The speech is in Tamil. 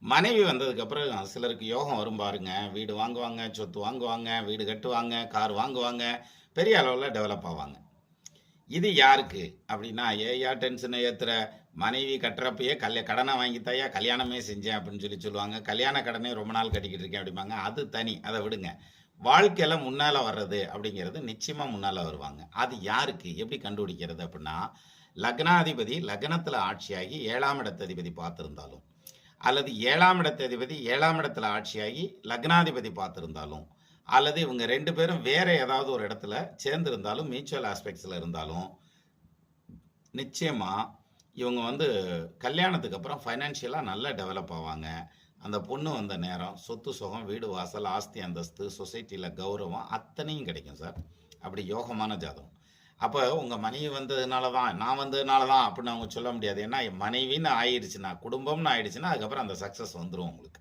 மனைவி வந்ததுக்கப்புறம் சிலருக்கு யோகம் வரும் பாருங்க. வீடு வாங்குவாங்க, சொத்து வாங்குவாங்க, வீடு கட்டுவாங்க, கார் வாங்குவாங்க, பெரிய அளவுல டெவலப் ஆவாங்க. இது யாருக்கு அப்படின்னா, ஏய்யா டென்ஷனை ஏத்துற, மனைவி கட்டுறப்பயே கடனை வாங்கித்தாயா கல்யாணமே செஞ்சேன் அப்படின்னு சொல்லுவாங்க. கல்யாண கடனே ரொம்ப நாள் கட்டிக்கிட்டு இருக்கேன் அப்படிம்பாங்க. அது தனி, அதை விடுங்க. வாழ்க்கையில முன்னால வர்றது அப்படிங்கிறது நிச்சயமா முன்னால வருவாங்க. அது யாருக்கு எப்படி கண்டுபிடிக்கிறது அப்படின்னா, லக்னாதிபதி லக்னத்துல ஆட்சியாகி 7ஆம் இடத்ததிபதி பார்த்திருந்தாலும், அல்லது 7ஆம் இடத்ததிபதி 7ஆம் இடத்துல ஆட்சியாகி லக்னாதிபதி பார்த்திருந்தாலும், அல்லது இவங்க 2 பேரும் வேற ஏதாவது ஒரு இடத்துல சேர்ந்திருந்தாலும், மியூச்சுவல் ஆஸ்பெக்ட்ஸ்ல இருந்தாலும், நிச்சயமா இவங்க கல்யாணத்துக்கு அப்புறம் ஃபைனான்ஷியலா நல்லா டெவலப் ஆவாங்க. அந்த பொண்ணு வந்த நேரம் சொத்து சுகம், வீடு வாசல், ஆஸ்தி அந்தஸ்து, சொசைட்டில கௌரவம் அத்தனையும் கிடைக்கும் சார். அப்படி யோகமான ஜாதகம். அப்போ உங்க மனைவி வந்ததுனால தான், நான் வந்ததுனால தான் அப்படின்னு அவங்க சொல்ல முடியாது. ஏன்னா மனைவின்னு ஆயிடுச்சுன்னா, குடும்பம்னு ஆயிடுச்சுன்னா, அதுக்கப்புறம் அந்த சக்சஸ் வந்துரும் உங்களுக்கு.